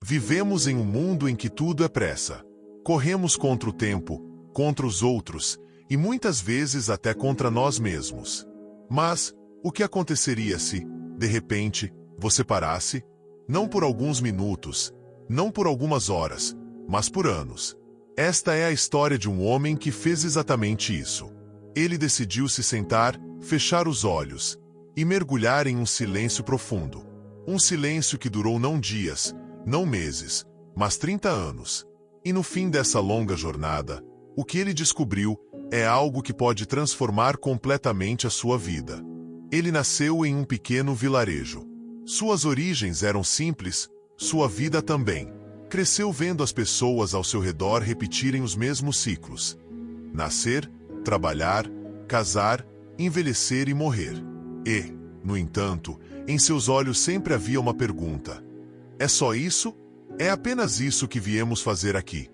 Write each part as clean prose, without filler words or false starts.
Vivemos em um mundo em que tudo é pressa. Corremos contra o tempo, contra os outros, e muitas vezes até contra nós mesmos. Mas, o que aconteceria se, de repente, você parasse? Não por alguns minutos, não por algumas horas, mas por anos. Esta é a história de um homem que fez exatamente isso. Ele decidiu se sentar, fechar os olhos e mergulhar em um silêncio profundo. Um silêncio que durou não dias, não meses, mas 30 anos. E no fim dessa longa jornada, o que ele descobriu é algo que pode transformar completamente a sua vida. Ele nasceu em um pequeno vilarejo. Suas origens eram simples, sua vida também. Cresceu vendo as pessoas ao seu redor repetirem os mesmos ciclos. Nascer, trabalhar, casar, envelhecer e morrer. E, no entanto, em seus olhos sempre havia uma pergunta. É só isso? É apenas isso que viemos fazer aqui?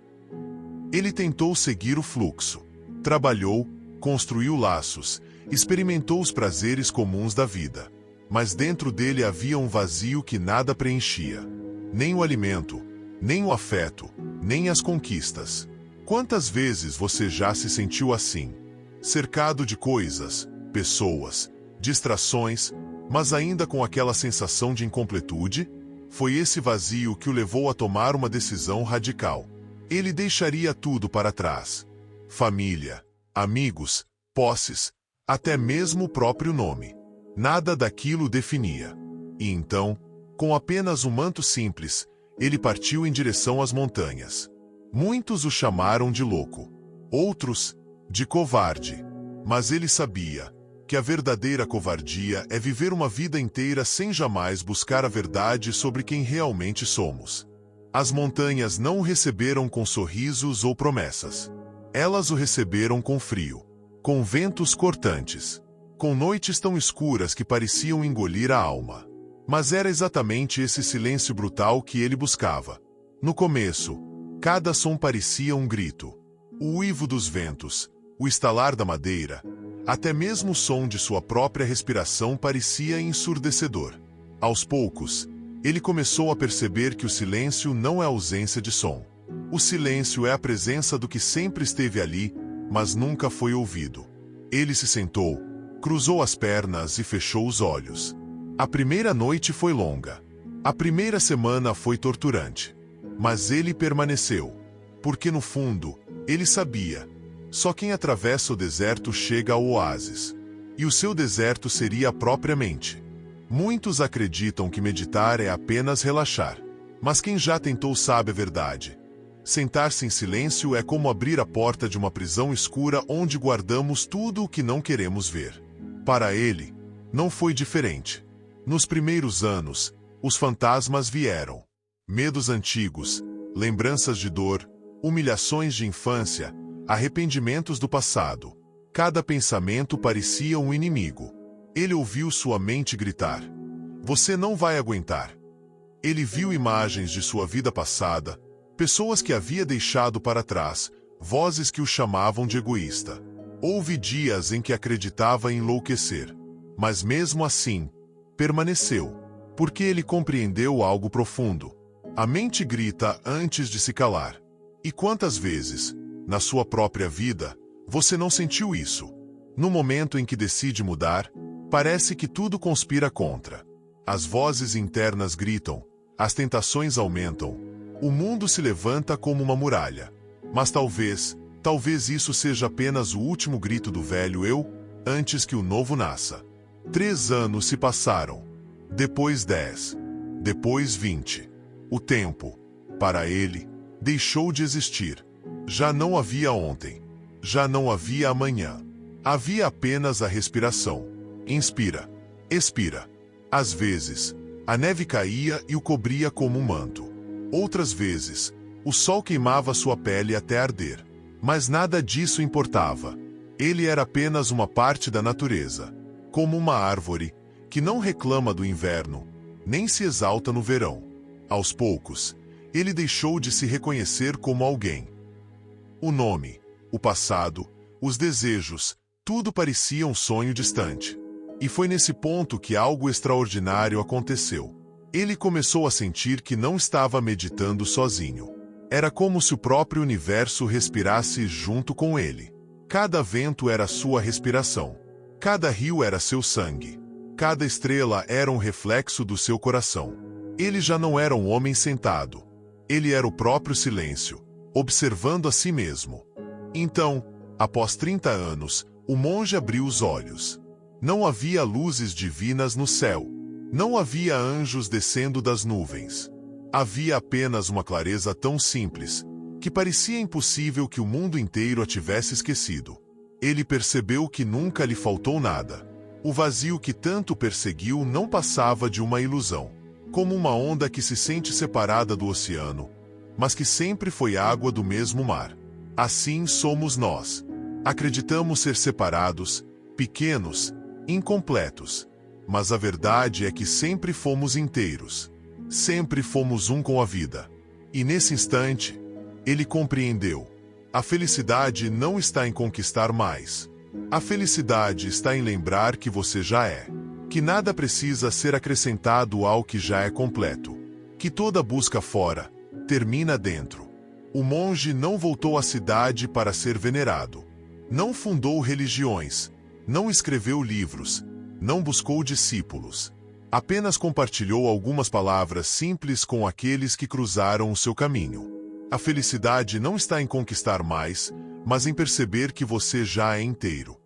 Ele tentou seguir o fluxo. Trabalhou, construiu laços, experimentou os prazeres comuns da vida. Mas dentro dele havia um vazio que nada preenchia. Nem o alimento, nem o afeto, nem as conquistas. Quantas vezes você já se sentiu assim? Cercado de coisas, pessoas, distrações, mas ainda com aquela sensação de incompletude? Foi esse vazio que o levou a tomar uma decisão radical. Ele deixaria tudo para trás. Família, amigos, posses, até mesmo o próprio nome. Nada daquilo o definia. E então, com apenas um manto simples, ele partiu em direção às montanhas. Muitos o chamaram de louco. Outros, de covarde. Mas ele sabia que a verdadeira covardia é viver uma vida inteira sem jamais buscar a verdade sobre quem realmente somos. As montanhas não o receberam com sorrisos ou promessas. Elas o receberam com frio, com ventos cortantes, com noites tão escuras que pareciam engolir a alma. Mas era exatamente esse silêncio brutal que ele buscava. No começo, cada som parecia um grito. O uivo dos ventos, o estalar da madeira, até mesmo o som de sua própria respiração parecia ensurdecedor. Aos poucos, ele começou a perceber que o silêncio não é ausência de som. O silêncio é a presença do que sempre esteve ali, mas nunca foi ouvido. Ele se sentou, cruzou as pernas e fechou os olhos. A primeira noite foi longa. A primeira semana foi torturante. Mas ele permaneceu, porque no fundo, ele sabia: só quem atravessa o deserto chega ao oásis. E o seu deserto seria a própria mente. Muitos acreditam que meditar é apenas relaxar. Mas quem já tentou sabe a verdade. Sentar-se em silêncio é como abrir a porta de uma prisão escura onde guardamos tudo o que não queremos ver. Para ele, não foi diferente. Nos primeiros anos, os fantasmas vieram. Medos antigos, lembranças de dor, humilhações de infância, arrependimentos do passado. Cada pensamento parecia um inimigo. Ele ouviu sua mente gritar: "Você não vai aguentar." Ele viu imagens de sua vida passada, pessoas que havia deixado para trás, vozes que o chamavam de egoísta. Houve dias em que acreditava em enlouquecer. Mas mesmo assim, permaneceu, porque ele compreendeu algo profundo. A mente grita antes de se calar. E quantas vezes, na sua própria vida, você não sentiu isso? No momento em que decide mudar, parece que tudo conspira contra. As vozes internas gritam, as tentações aumentam, o mundo se levanta como uma muralha. Mas talvez isso seja apenas o último grito do velho eu, antes que o novo nasça. 3 anos se passaram. Depois 10. Depois 20. O tempo, para ele, deixou de existir. Já não havia ontem. Já não havia amanhã. Havia apenas a respiração. Inspira. Expira. Às vezes, a neve caía e o cobria como um manto. Outras vezes, o sol queimava sua pele até arder. Mas nada disso importava. Ele era apenas uma parte da natureza. Como uma árvore, que não reclama do inverno, nem se exalta no verão. Aos poucos, ele deixou de se reconhecer como alguém. O nome, o passado, os desejos, tudo parecia um sonho distante. E foi nesse ponto que algo extraordinário aconteceu. Ele começou a sentir que não estava meditando sozinho. Era como se o próprio universo respirasse junto com ele. Cada vento era sua respiração. Cada rio era seu sangue. Cada estrela era um reflexo do seu coração. Ele já não era um homem sentado. Ele era o próprio silêncio, observando a si mesmo. Então, após 30 anos, o monge abriu os olhos. Não havia luzes divinas no céu. Não havia anjos descendo das nuvens. Havia apenas uma clareza tão simples, que parecia impossível que o mundo inteiro a tivesse esquecido. Ele percebeu que nunca lhe faltou nada. O vazio que tanto perseguiu não passava de uma ilusão, como uma onda que se sente separada do oceano, mas que sempre foi água do mesmo mar. Assim somos nós. Acreditamos ser separados, pequenos, incompletos. Mas a verdade é que sempre fomos inteiros. Sempre fomos um com a vida. E nesse instante, ele compreendeu. A felicidade não está em conquistar mais. A felicidade está em lembrar que você já é. Que nada precisa ser acrescentado ao que já é completo. Que toda busca fora termina dentro. O monge não voltou à cidade para ser venerado. Não fundou religiões. Não escreveu livros. Não buscou discípulos. Apenas compartilhou algumas palavras simples com aqueles que cruzaram o seu caminho. A felicidade não está em conquistar mais, mas em perceber que você já é inteiro.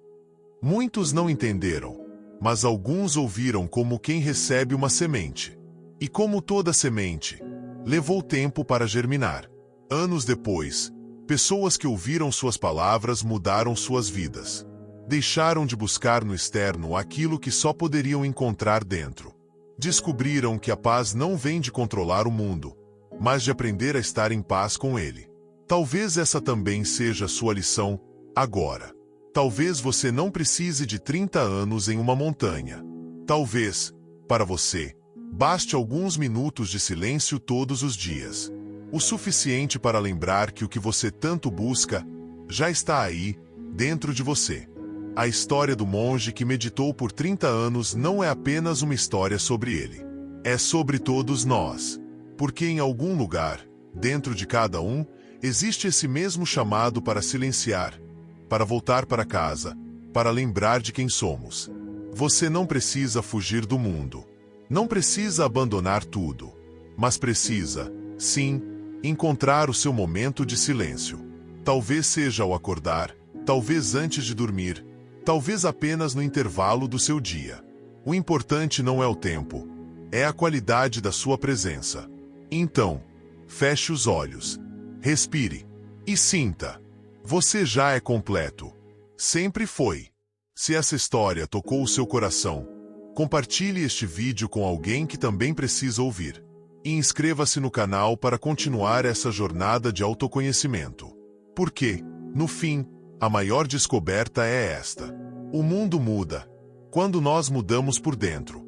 Muitos não entenderam, mas alguns ouviram como quem recebe uma semente. E como toda semente, levou tempo para germinar. Anos depois, pessoas que ouviram suas palavras mudaram suas vidas. Deixaram de buscar no externo aquilo que só poderiam encontrar dentro. Descobriram que a paz não vem de controlar o mundo, mas de aprender a estar em paz com ele. Talvez essa também seja a sua lição, agora. Talvez você não precise de 30 anos em uma montanha. Talvez, para você, baste alguns minutos de silêncio todos os dias. O suficiente para lembrar que o que você tanto busca já está aí, dentro de você. A história do monge que meditou por 30 anos não é apenas uma história sobre ele. É sobre todos nós. Porque em algum lugar, dentro de cada um, existe esse mesmo chamado para silenciar, para voltar para casa, para lembrar de quem somos. Você não precisa fugir do mundo. Não precisa abandonar tudo. Mas precisa, sim, encontrar o seu momento de silêncio. Talvez seja ao acordar, talvez antes de dormir, talvez apenas no intervalo do seu dia. O importante não é o tempo, é a qualidade da sua presença. Então, feche os olhos, respire e sinta. Você já é completo. Sempre foi. Se essa história tocou o seu coração, compartilhe este vídeo com alguém que também precisa ouvir. E inscreva-se no canal para continuar essa jornada de autoconhecimento. Porque, no fim, a maior descoberta é esta: o mundo muda quando nós mudamos por dentro.